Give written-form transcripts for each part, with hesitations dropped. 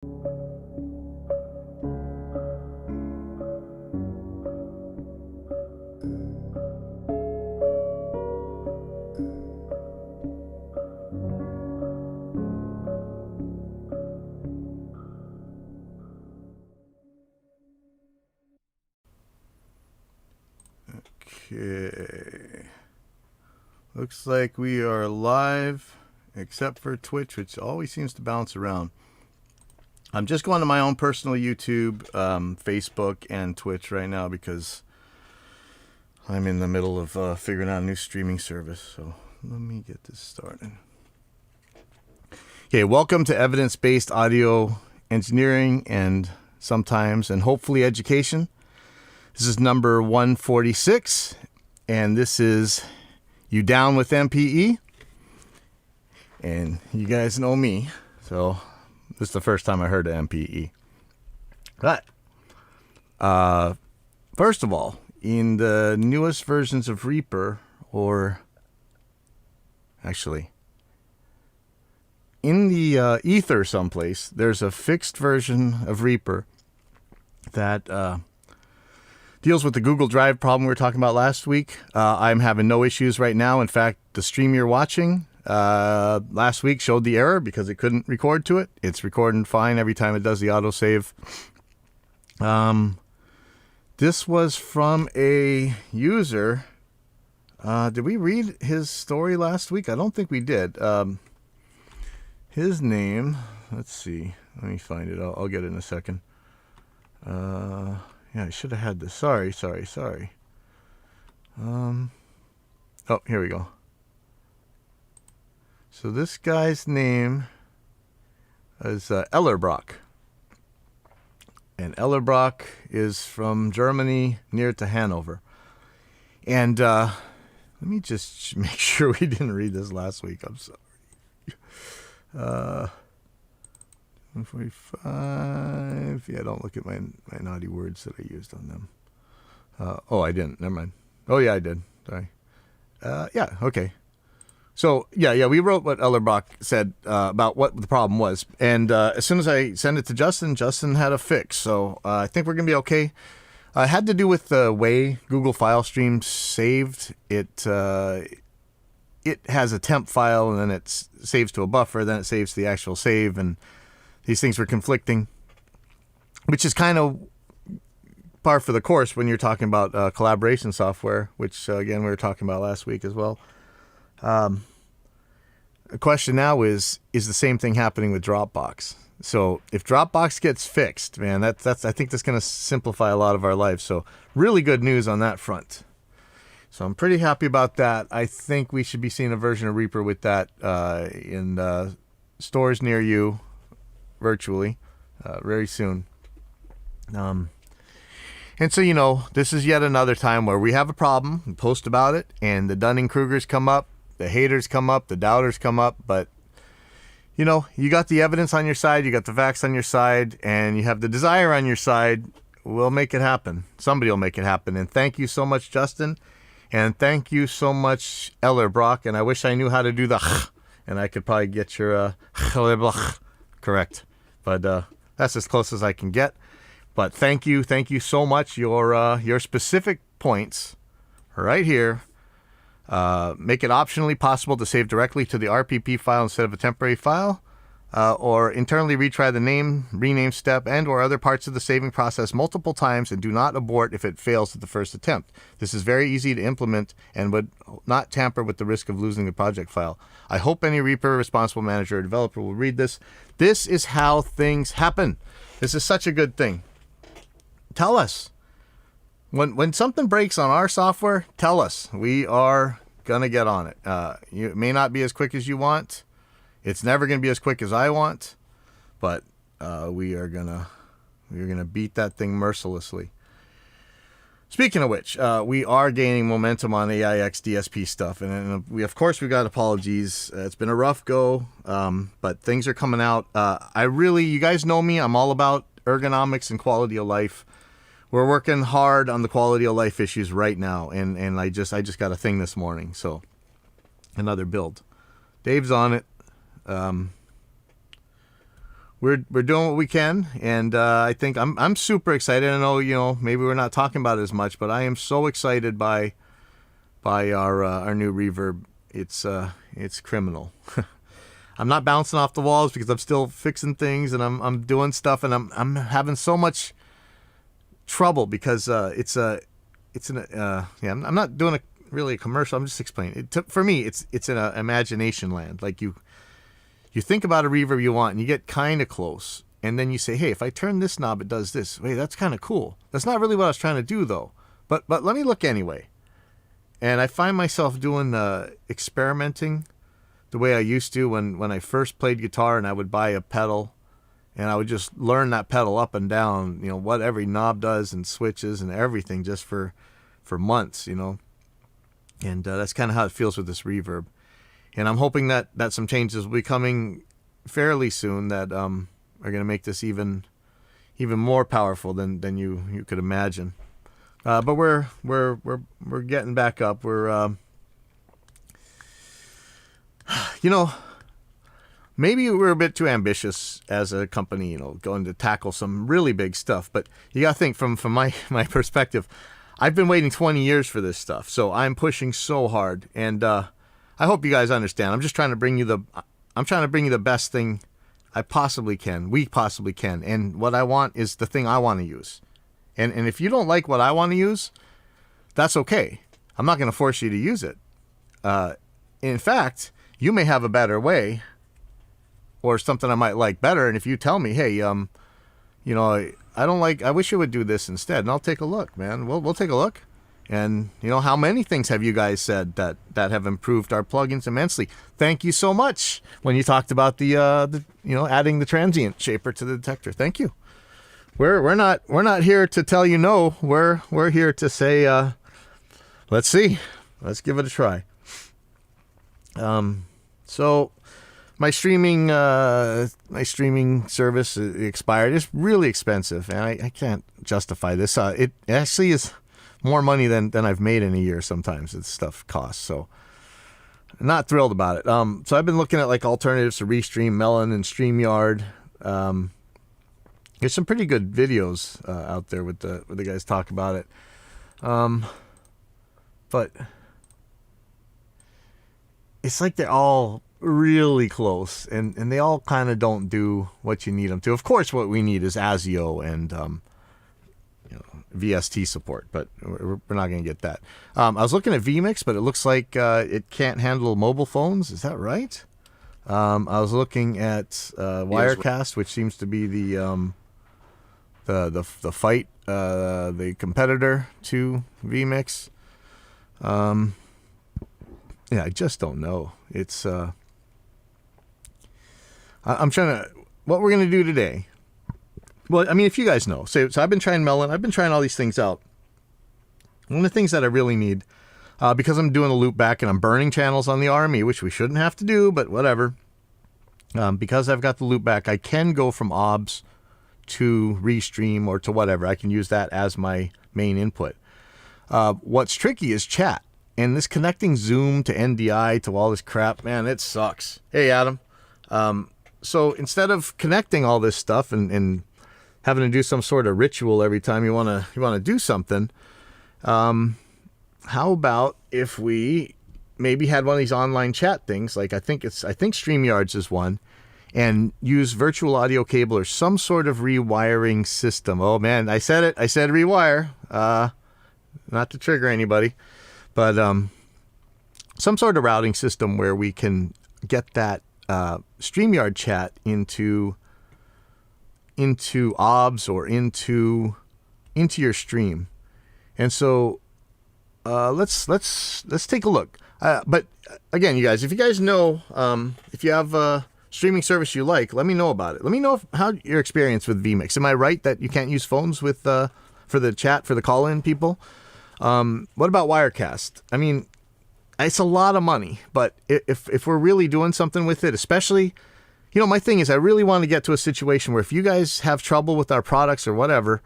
Okay. Looks like we are live, except for Twitch, which always seems to bounce around. I'm just going to my own personal YouTube, Facebook, and Twitch right now because I'm in the middle of figuring out a new streaming service. So let me get this started. Okay, welcome to Evidence-Based Audio Engineering and sometimes and hopefully education. This is number 146, and this is You Down with MPE? And you guys know me, so this is the first time I heard of MPE. But, first of all, in the newest versions of Reaper, or actually, in the ether someplace, there's a fixed version of Reaper that deals with the Google Drive problem we were talking about last week. I'm having no issues right now. In fact, the stream you're watching last week showed the error because it couldn't record to it. It's recording fine every time it does the autosave. This was from a user. Did we read his story last week? I don't think we did. His name, let's see. Let me find it. I'll get it in a second. Yeah, I should have had this. Sorry. Oh, here we go. So this guy's name is Ellerbrock. And Ellerbrock is from Germany, near to Hanover. And let me just make sure we didn't read this last week. I'm sorry. 145. Yeah, don't look at my naughty words that I used on them. Oh, I didn't. Never mind. Oh, yeah, I did. Sorry. Yeah, okay. So, yeah, we wrote what Ellerbrock said about what the problem was. And as soon as I sent it to Justin had a fix. So I think we're going to be okay. It had to do with the way Google File Stream saved. It has a temp file, and then it saves to a buffer, then it saves the actual save, and these things were conflicting, which is kind of par for the course when you're talking about collaboration software, which, again, we were talking about last week as well. The question now is the same thing happening with Dropbox? So if Dropbox gets fixed, man, that's I think that's going to simplify a lot of our lives. So really good news on that front. So I'm pretty happy about that. I think we should be seeing a version of Reaper with that in stores near you, virtually, very soon. And so, this is yet another time where we have a problem, we post about it, and the Dunning-Krugers come up, the haters come up, the doubters come up, but, you got the evidence on your side, you got the facts on your side, and you have the desire on your side. We'll make it happen. Somebody will make it happen. And thank you so much, Justin, and thank you so much, Ellerbrock, and I wish I knew how to do the and I could probably get your correct. But that's as close as I can get. But thank you so much. Your specific points right here make it optionally possible to save directly to the RPP file instead of a temporary file, or internally retry the rename step and or other parts of the saving process multiple times, and do not abort if it fails at the first attempt. This is very easy to implement and would not tamper with the risk of losing the project file. I hope any Reaper responsible manager or developer will read this. This is how things happen. This is such a good thing. Tell us. When something breaks on our software, tell us. We are going to get on it. It may not be as quick as you want. It's never going to be as quick as I want, but we are gonna beat that thing mercilessly. Speaking of which, we are gaining momentum on AIX DSP stuff, and we got apologies. It's been a rough go, but things are coming out. You guys know me. I'm all about ergonomics and quality of life. We're working hard on the quality of life issues right now, and I just got a thing this morning, so another build. Dave's on it. we're doing what we can, and I think I'm super excited. I know maybe we're not talking about it as much, but I am so excited by our new reverb. It's criminal. I'm not bouncing off the walls because I'm still fixing things and I'm doing stuff, and I'm having so much trouble because I'm not doing really a commercial. I'm just explaining. For me, it's an imagination land. Like you think about a reverb you want and you get kind of close, and then you say, hey, if I turn this knob, it does this. Wait, that's kind of cool. That's not really what I was trying to do though. But let me look anyway. And I find myself doing experimenting the way I used to when I first played guitar, and I would buy a pedal and I would just learn that pedal up and down, what every knob does and switches and everything just for months, And that's kind of how it feels with this reverb. And I'm hoping that some changes will be coming fairly soon that are going to make this even more powerful than you could imagine. But we're getting back up. We're maybe we're a bit too ambitious as a company, going to tackle some really big stuff. But you got to think from my perspective, I've been waiting 20 years for this stuff. So I'm pushing so hard, and I hope you guys understand. I'm just trying to bring you the best thing I possibly can. We possibly can. And what I want is the thing I want to use. And if you don't like what I want to use, that's okay. I'm not going to force you to use it. In fact, you may have a better way or something I might like better. And if you tell me, hey, I wish you would do this instead, and I'll take a look, man. We'll take a look. And how many things have you guys said that have improved our plugins immensely? Thank you so much when you talked about the adding the transient shaper to the detector. Thank you. We're not here to tell you no. We're here to say, let's see, let's give it a try. So my streaming service expired. It's really expensive, and I can't justify this. It actually is more money than I've made in a year. Sometimes this stuff costs. So I'm not thrilled about it. So I've been looking at like alternatives to Restream, Melon, and StreamYard. There's some pretty good videos out there with the guys talk about it. But it's like they're all really close, and they all kind of don't do what you need them to. Of course, what we need is ASIO and VST support, but we're not going to get that. I was looking at vMix, but it looks like it can't handle mobile phones. Is that right? I was looking at Wirecast, which seems to be the fight, the competitor to vMix. I just don't know. It's I'm trying to, what we're going to do today. Well, I mean, if you guys know, so I've been trying Melon. I've been trying all these things out. One of the things that I really need, because I'm doing a loop back and I'm burning channels on the RME, which we shouldn't have to do, but whatever. Because I've got the loop back, I can go from OBS to Restream or to whatever. I can use that as my main input. What's tricky is chat. And this connecting Zoom to NDI to all this crap, man, it sucks. Hey, Adam. So instead of connecting all this stuff and having to do some sort of ritual every time you want to do something, how about if we maybe had one of these online chat things? Like I think StreamYards is one, and use virtual audio cable or some sort of rewiring system. Oh man, I said it. I said rewire. Not to trigger anybody, but some sort of routing system where we can get that StreamYard chat into OBS or into your stream. And so let's take a look. But again, you guys, if you guys know, if you have a streaming service you like, let me know about it. Let me know how your experience with vMix. Am I right that you can't use phones with for the chat, for the call-in people? What about Wirecast? I mean, it's a lot of money, but if we're really doing something with it, especially, my thing is I really want to get to a situation where if you guys have trouble with our products or whatever,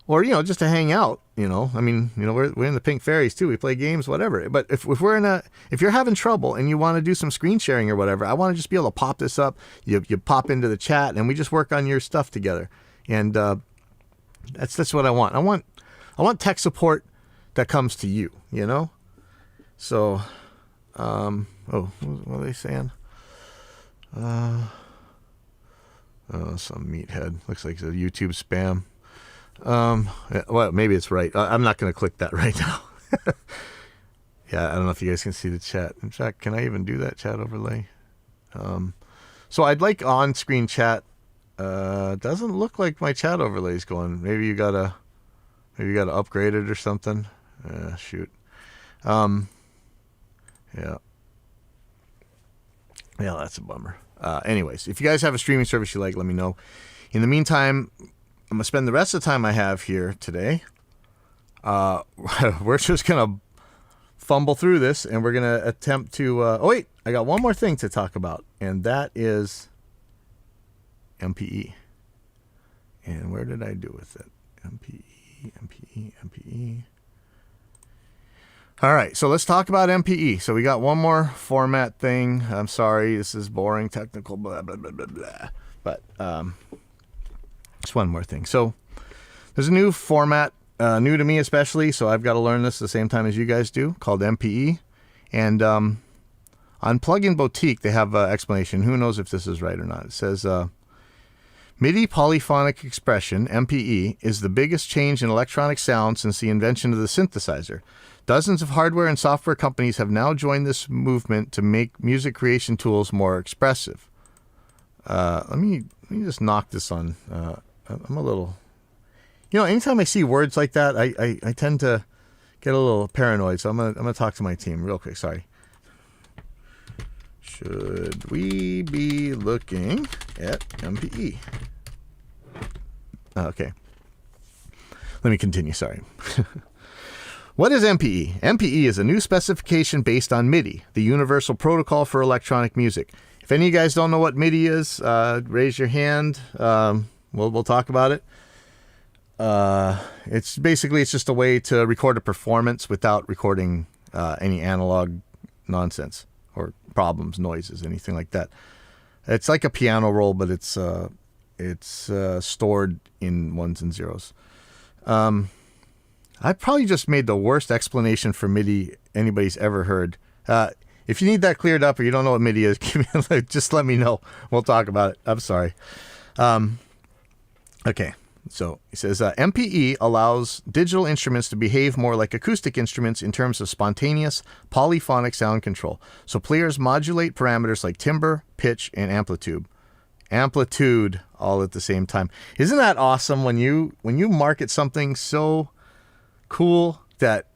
or, you know, just to hang out, you know. I mean, you know, we're in the Pink Fairies too. We play games, whatever. But if you're having trouble and you want to do some screen sharing or whatever, I want to just be able to pop this up. You pop into the chat and we just work on your stuff together. And that's what I want. I want tech support that comes to you, you know. So, what are they saying? Some meathead. Looks like it's a YouTube spam. Well, maybe it's right. I'm not going to click that right now. Yeah, I don't know if you guys can see the chat. In fact, can I even do that chat overlay? So I'd like on-screen chat. Doesn't look like my chat overlay is going. Maybe you gotta upgrade it or something. Shoot. Yeah. Yeah, that's a bummer. Anyways, if you guys have a streaming service you like, let me know. In the meantime, I'm going to spend the rest of the time I have here today. We're just going to fumble through this, and we're going to attempt to... oh, wait. I got one more thing to talk about, and that is MPE. And where did I do with it? MPE. All right, so let's talk about MPE. So we got one more format thing. I'm sorry, this is boring, technical, blah, blah, blah, blah, blah. But just one more thing. So there's a new format, new to me especially, so I've got to learn this at the same time as you guys do, called MPE. And on Plugin Boutique, they have an explanation. Who knows if this is right or not. It says... MIDI polyphonic expression, MPE, is the biggest change in electronic sound since the invention of the synthesizer. Dozens of hardware and software companies have now joined this movement to make music creation tools more expressive. Let me just knock this on. I'm a little... You know, anytime I see words like that, I tend to get a little paranoid, so I'm gonna talk to my team real quick. Sorry. Should we be looking at MPE? Okay. Let me continue, sorry. What is MPE? MPE is a new specification based on MIDI, the Universal Protocol for Electronic Music. If any of you guys don't know what MIDI is, raise your hand. We'll talk about it. It's just a way to record a performance without recording any analog nonsense or problems, noises, anything like that. It's like a piano roll, but it's stored in ones and zeros. I probably just made the worst explanation for MIDI anybody's ever heard. If you need that cleared up or you don't know what MIDI is, just let me know. We'll talk about it. I'm sorry. Okay. So it says MPE allows digital instruments to behave more like acoustic instruments in terms of spontaneous polyphonic sound control. So players modulate parameters like timbre, pitch, and amplitude all at the same time. Isn't that awesome when you market something so cool that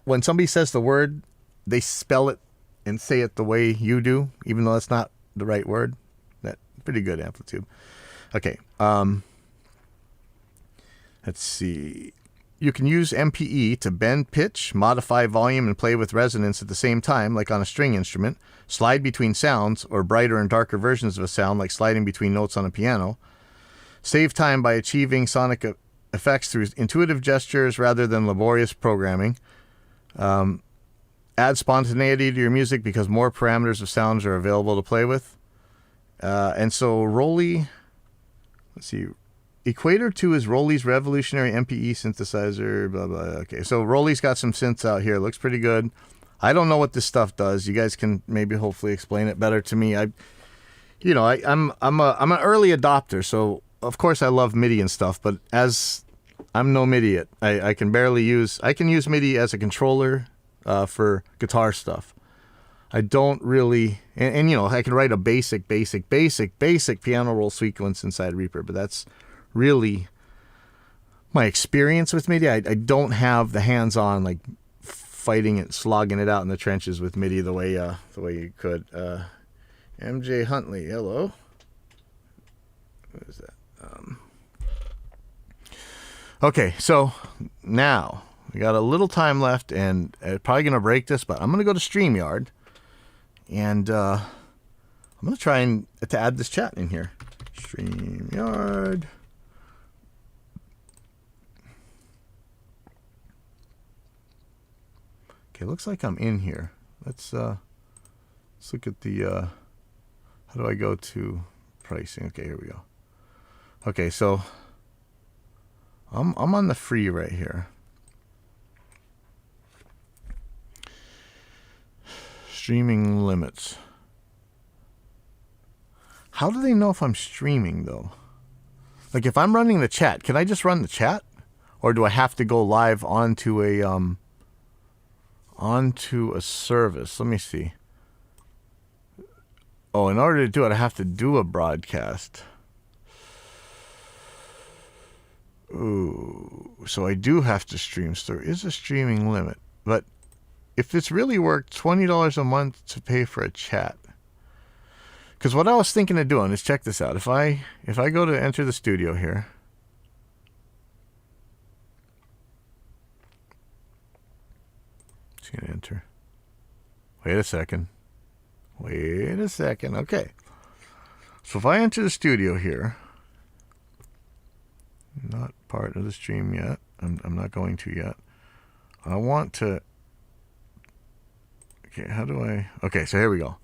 when somebody says the word, they spell it and say it the way you do, even though that's not the right word? That pretty good, amplitude. Okay. Let's see. You can use MPE to bend pitch, modify volume, and play with resonance at the same time, like on a string instrument, slide between sounds, or brighter and darker versions of a sound, like sliding between notes on a piano, save time by achieving sonic effects through intuitive gestures rather than laborious programming, add spontaneity to your music because more parameters of sounds are available to play with. And so Rolly, let's see, Equator 2 is Rolly's revolutionary MPE synthesizer, blah, blah. Okay, so Rolly's got some synths out here. Looks pretty good. I don't know what this stuff does. You guys can maybe hopefully explain it better to me. I'm an early adopter, so of course I love MIDI and stuff, but as I'm no MIDI-ite. I can use MIDI as a controller for guitar stuff. I don't really, and you know, I can write a basic piano roll sequence inside Reaper, but that's really my experience with MIDI. I don't have the hands-on, like, fighting it, slogging it out in the trenches with MIDI the way you could. MJ Huntley, hello. What is that? Okay, so now we got a little time left, and probably gonna break this, but I'm gonna go to StreamYard, and I'm gonna try to add this chat in here. StreamYard. Okay, looks like I'm in here. Let's look at the, how do I go to pricing? Okay, here we go. Okay, so I'm on the free right here. Streaming limits. How do they know if I'm streaming though? Like if I'm running the chat, can I just run the chat? Or do I have to go live onto a service? Let me see. Oh, in order to do it, I have to do a broadcast. Ooh, so I do have to stream. So there is a streaming limit. But if it's really worked, $20 a month to pay for a chat. Because what I was thinking of doing is, check this out. If I go to enter the studio here. Just going to enter. Wait a second. Okay. So if I enter the studio here. Not part of the stream yet. I'm not going to yet. I want to. Okay, how do I. Okay, so here we go.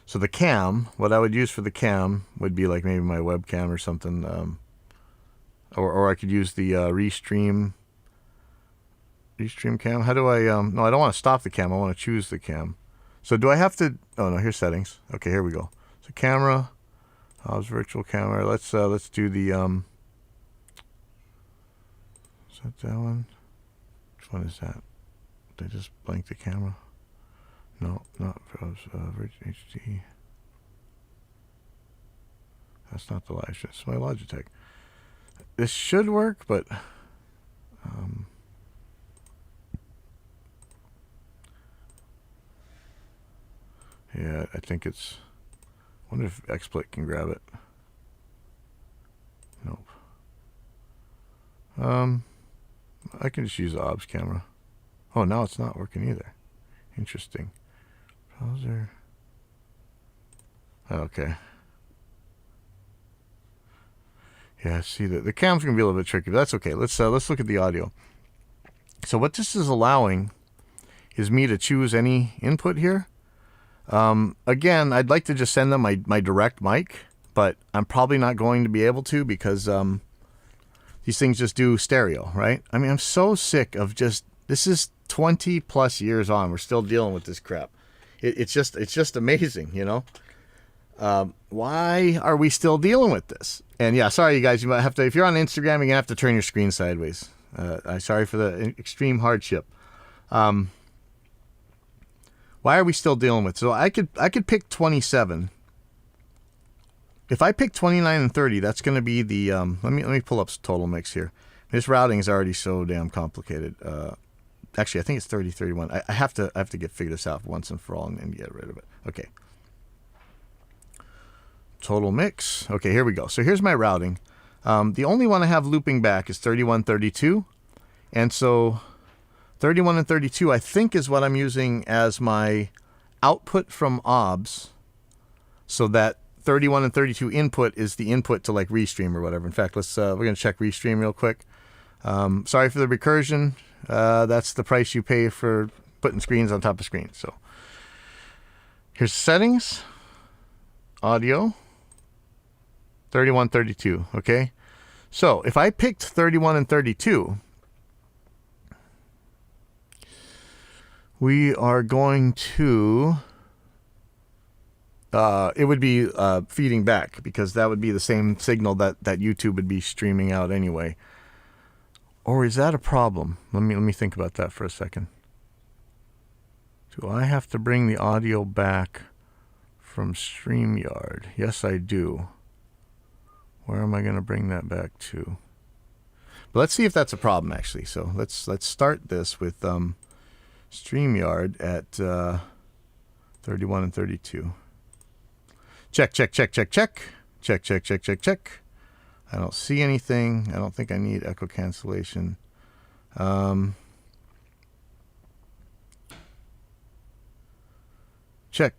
So the cam, what I would use for the cam would be like maybe my webcam or something. Or I could use the restream cam. How do I. No, I don't want to stop the cam. I want to choose the cam. So do I have to. Oh, no, here's settings. Okay, here we go. So camera. How's virtual camera? Let's do the. Is that one? Which one is that? Did I just blank the camera? No, not HD. That's not the live stream. It's my Logitech. This should work, but yeah, I think it's. I wonder if XSplit can grab it. Nope. I can just use the OBS camera. Oh, now it's not working either. Interesting. Browser. Okay. Yeah, see the cam's gonna be a little bit tricky, but that's okay. Let's look at the audio. So what this is allowing is me to choose any input here. Again, I'd like to just send them my direct mic, but I'm probably not going to be able to because these things just do stereo, right? I mean, I'm so sick of just. This is 20 plus years on. We're still dealing with this crap. It's just amazing, you know. Why are we still dealing with this? And yeah, sorry you guys. You might have to. If you're on Instagram, you're gonna have to turn your screen sideways. I'm sorry for the extreme hardship. Why are we still dealing with? So I could pick 27. If I pick 29 and 30, that's going to be the. Let me pull up total mix here. This routing is already so damn complicated. Actually, I think it's 30, 31. I have to figure this out once and for all and get rid of it. Okay. Total mix. Okay, here we go. So here's my routing. The only one I have looping back is 31, 32. And so 31 and 32, I think, is what I'm using as my output from OBS. So that 31 and 32 input is the input to like Restream or whatever. In fact, we're going to check Restream real quick. Sorry for the recursion. That's the price you pay for putting screens on top of screens. So here's settings, audio, 31, 32. Okay. So if I picked 31 and 32, we are going to, it would be feeding back because that would be the same signal that YouTube would be streaming out anyway. Or is that a problem? Let me think about that for a second. Do I have to bring the audio back from StreamYard? Yes, I do. Where am I going to bring that back to? But let's see if that's a problem, actually. So let's start this with StreamYard at 31 and 32. Check. I don't see anything. I don't think I need echo cancellation. Check.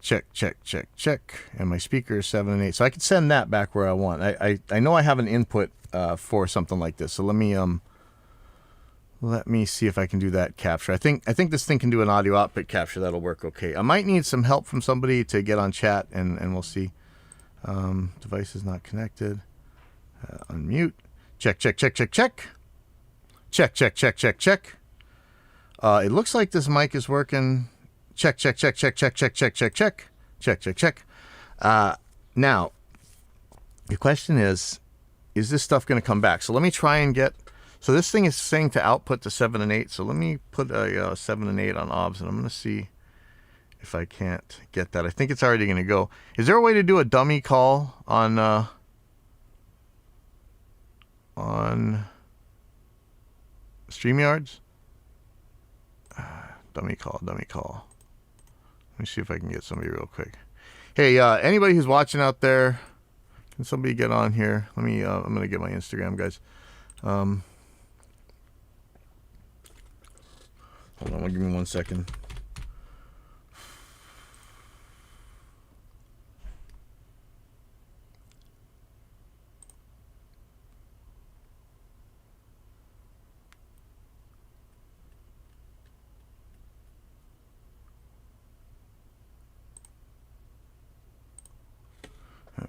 And my speaker is 7 and 8. So I could send that back where I want. I know I have an input for something like this. So let me Let me see if I can do that capture. I think this thing can do an audio output capture. That'll work okay. I might need some help from somebody to get on chat, and we'll see. Device is not connected. Unmute. Check, check, check, check, check. Check, check, check, check, check. It looks like this mic is working. Check, check, check, check, check, check, check, check, check. Check, check, check. Now, the question is this stuff going to come back? So let me try and get... So this thing is saying to output to 7 and 8. So let me put a 7 and 8 on OBS, and I'm going to see if I can't get that. I think it's already going to go. Is there a way to do a dummy call on StreamYards? Dummy call. Let me see if I can get somebody real quick. Hey, anybody who's watching out there, can somebody get on here? Let me. I'm going to get my Instagram, guys. Hold on, give me 1 second.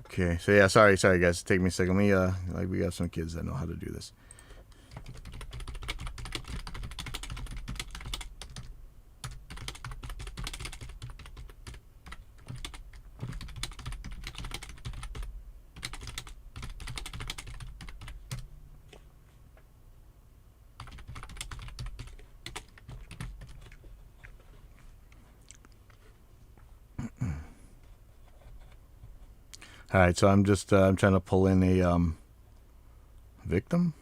Okay, so yeah, sorry guys, take me a second. We got some kids that know how to do this. All right, so I'm just I'm trying to pull in a victim.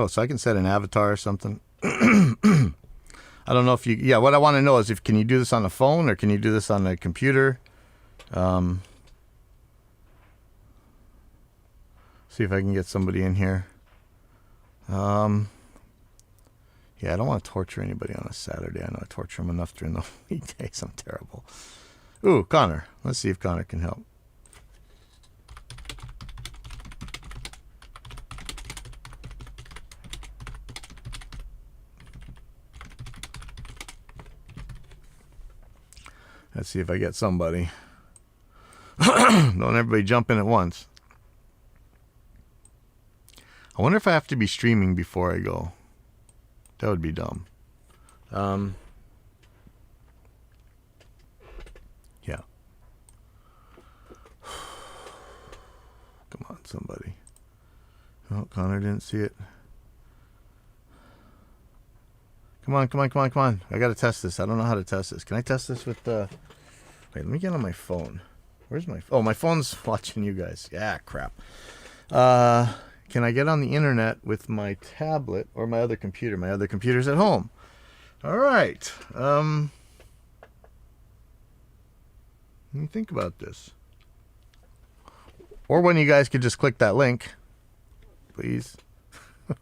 So I can set an avatar or something. I don't know if you... Yeah, what I want to know is can you do this on the phone or can you do this on the computer? See if I can get somebody in here. Yeah, I don't want to torture anybody on a Saturday. I know I torture them enough during the weekdays. I'm terrible. Ooh, Connor. Let's see if Connor can help. Let's see if I get somebody. Don't everybody jump in at once. I wonder if I have to be streaming before I go. That would be dumb. Yeah. Come on, somebody. Oh, Connor didn't see it. Come on. I gotta test this. I don't know how to test this. Can I test this with the... Wait, let me get on my phone. Where's my... Oh, my phone's watching you guys. Yeah, crap. Can I get on the internet with my tablet or my other computer? My other computer's at home. All right. Let me think about this. Or when you guys could just click that link, please. Let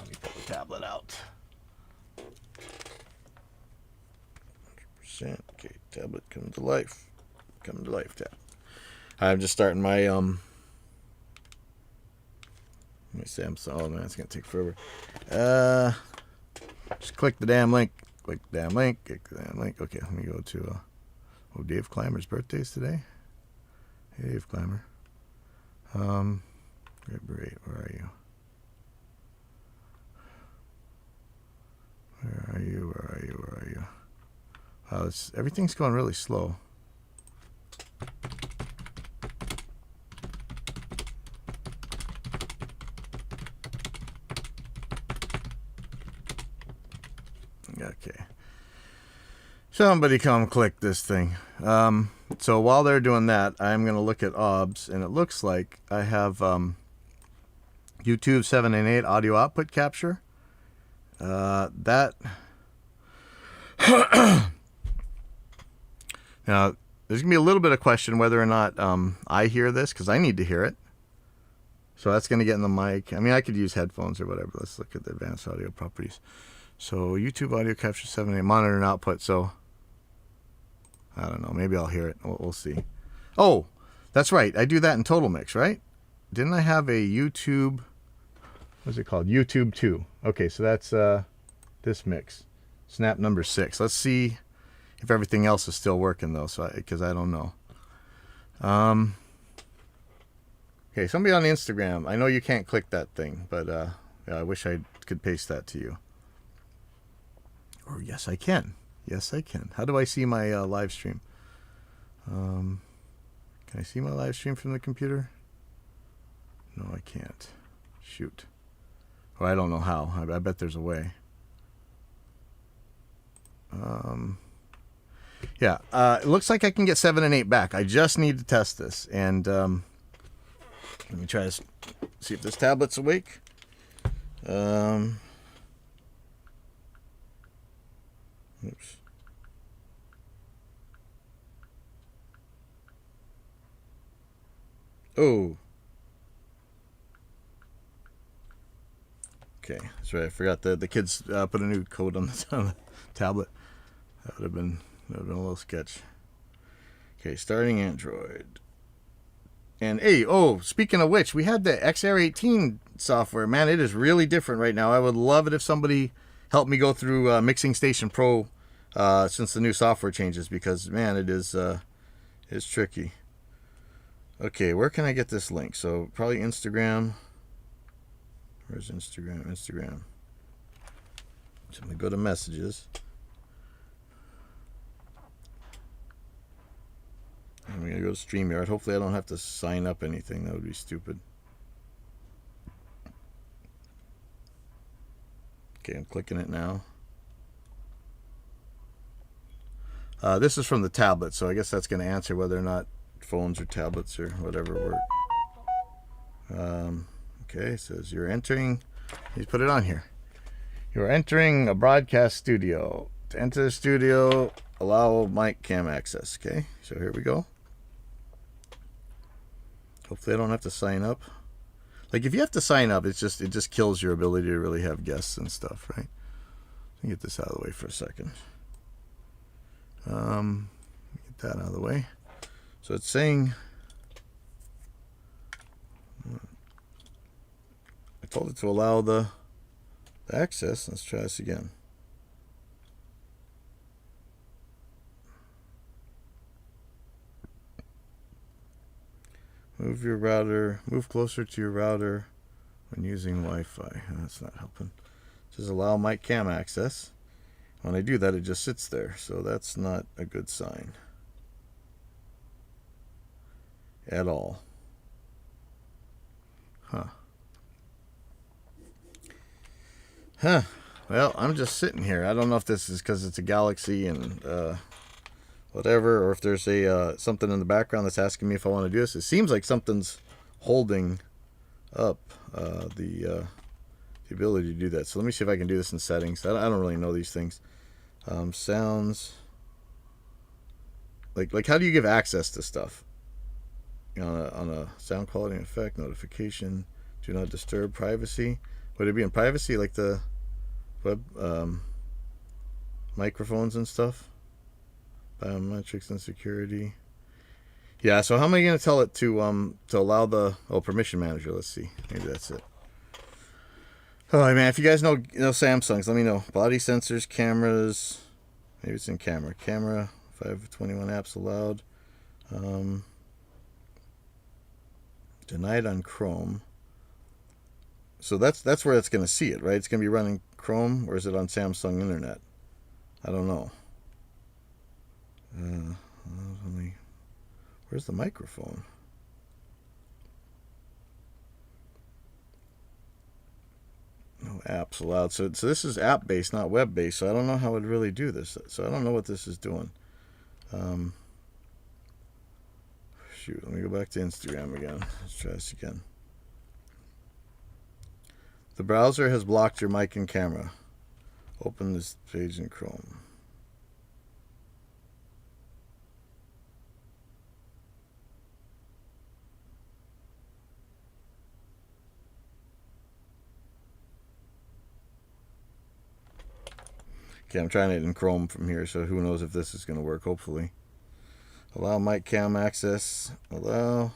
me pull the tablet out. 100%. Okay, tablet, come to life. Come to life, tab. I'm just starting my, let me see, oh man, it's going to take forever. Just click the damn link. Click the damn link. Okay, let me go to, Dave Clymer's birthday is today. Hey, Dave Clymer. Great, where are you? Where are you? Wow, everything's going really slow. Okay. Somebody come click this thing. So while they're doing that, I'm going to look at OBS, and it looks like I have YouTube 7 and 8 audio output capture. That... Now, there's going to be a little bit of question whether or not I hear this, because I need to hear it. So that's going to get in the mic. I mean, I could use headphones or whatever. Let's look at the advanced audio properties. So YouTube audio capture 7 and 8, monitor and output. So, I don't know. Maybe I'll hear it. We'll see. Oh, That's right. I do that in Total Mix, right? Didn't I have a YouTube? What's it called? YouTube 2. Okay, so that's this mix. Snap number 6. Let's see if everything else is still working though, so because I don't know. Okay, somebody on Instagram. I know you can't click that thing, but yeah, I wish I could paste that to you. Or yes, I can. Yes, I can. How do I see my live stream? Can I see my live stream from the computer? No, I can't. Shoot. Or I don't know how. I bet there's a way. Yeah, it looks like I can get 7 and 8 back. I just need to test this. And let me try to see if this tablet's awake. Oops. Oh. Okay, that's right. I forgot the kids put a new code on the tablet. That would have been a little sketch. Okay, starting Android. And hey, oh, speaking of which, we had the XR18 software. Man, it is really different right now. I would love it if somebody helped me go through Mixing Station Pro since the new software changes, because man, it's tricky. Okay, where can I get this link? So probably Instagram. Where's Instagram? Instagram. So I'm gonna go to messages. I'm going to go to StreamYard. Hopefully I don't have to sign up anything. That would be stupid. Okay, I'm clicking it now. This is from the tablet, so I guess that's going to answer whether or not phones or tablets or whatever work. Okay, it says you're entering. He's put it on here. You're entering a broadcast studio. To enter the studio, allow mic cam access. Okay, so here we go. Hopefully I don't have to sign up. Like if you have to sign up, it just kills your ability to really have guests and stuff, right? Let me get this out of the way for a second. Get that out of the way. So it's saying, I told it to allow the access. Let's try this again. Move closer to your router when using Wi-Fi. That's not helping. It says allow mic cam access. When I do that, it just sits there. So that's not a good sign at all. Well, I'm just sitting here. I don't know if this is because it's a Galaxy and whatever, or if there's a something in the background that's asking me if I want to do this. It seems like something's holding up the ability to do that. So let me see if I can do this in settings. I don't really know these things. Sounds like how do you give access to stuff? On a sound quality and effect notification, do not disturb, privacy. Would it be in privacy like the web microphones and stuff? Biometrics and security. Yeah, so how am I going to tell it to allow the permission manager? Let's see. Maybe that's it. Oh man, if you guys know Samsungs, let me know. Body sensors, cameras. Maybe it's in camera. Camera, 521 apps allowed. Denied on Chrome. So that's where it's going to see it, right? It's going to be running Chrome, or is it on Samsung Internet? I don't know. Where's the microphone? No apps allowed. So this is app based, not web based. So I don't know how it would really do this. So I don't know what this is doing. Shoot, let me go back to Instagram again. Let's try this again. The browser has blocked your mic and camera. Open this page in Chrome. Okay, I'm trying it in Chrome from here, so who knows if this is going to work, hopefully. Allow mic cam access. Allow.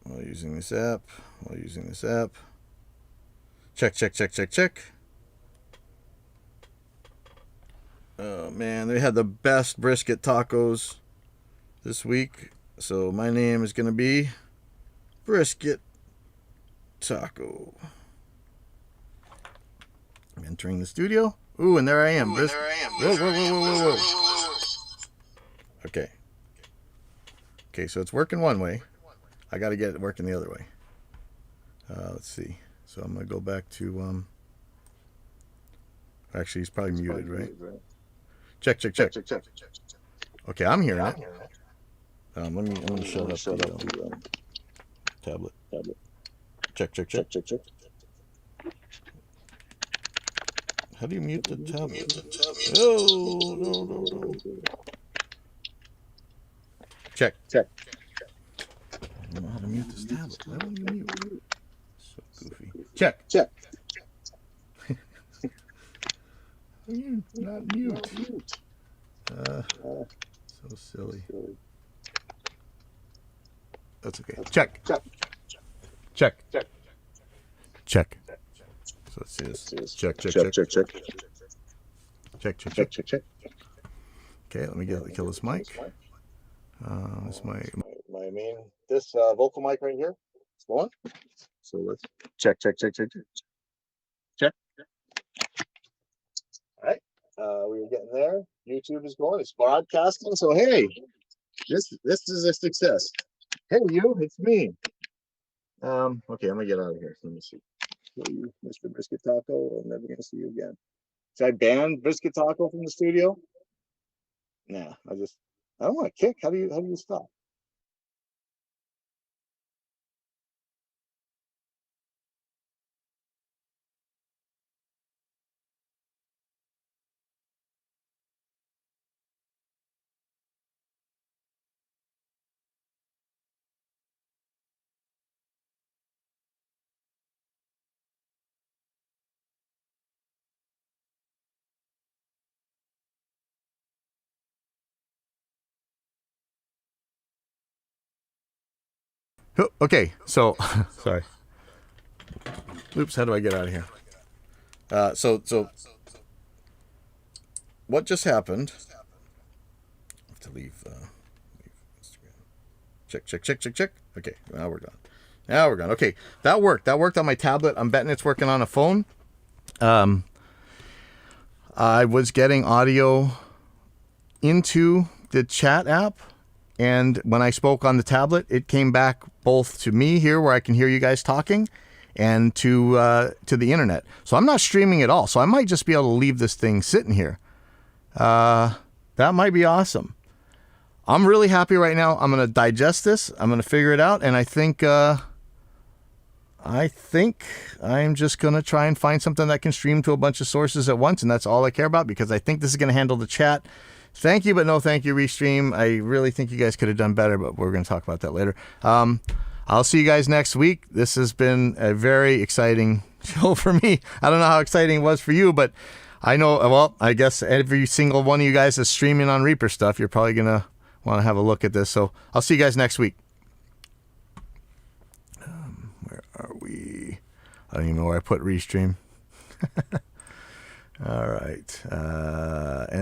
While using this app. Check. Oh man, they had the best brisket tacos this week. So my name is going to be Brisket Taco. I'm entering the studio. Ooh, and there I am. Whoa. Okay, so it's working one way. I got to get it working the other way. Let's see. So I'm going to go back to... Actually, he's probably muted, right? Check. Okay, I'm hearing it. Let me shut up the tablet. Check. How do you mute the tablet? Oh, no. Check. I don't know how to mute this tablet. Why won't you mute? So goofy. Check. How are you not mute? So silly. That's okay. Check. So let's see this. Check. Okay, let me kill this mic. This mic. My main vocal mic right here. It's on. So let's check. All right. We were getting there. YouTube is going. It's broadcasting. So hey, this is a success. Hey, it's me. Okay, I'm gonna get out of here. Let me see. You, Mr. Brisket Taco. I'm never gonna see you again. Should I ban Brisket Taco from the studio? Nah, I don't want to kick. How do you stop? Okay, so sorry. Oops, how do I get out of here? So what just happened? I have to leave Instagram. Check. Okay, now we're done. Okay, that worked. That worked on my tablet. I'm betting it's working on a phone. I was getting audio into the chat app, and when I spoke on the tablet, it came back both to me here where I can hear you guys talking and to the internet. So I'm not streaming at all. So I might just be able to leave this thing sitting here. That might be awesome. I'm really happy right now. I'm going to digest this. I'm going to figure it out. And I think I'm just going to try and find something that can stream to a bunch of sources at once. And that's all I care about, because I think this is going to handle the chat. Thank you, but no thank you, Restream. I really think you guys could have done better, but we're going to talk about that later. I'll see you guys next week. This has been a very exciting show for me. I don't know how exciting it was for you, but I know, well, I guess every single one of you guys is streaming on Reaper stuff. You're probably going to want to have a look at this. So I'll see you guys next week. Where are we? I don't even know where I put Restream. All right.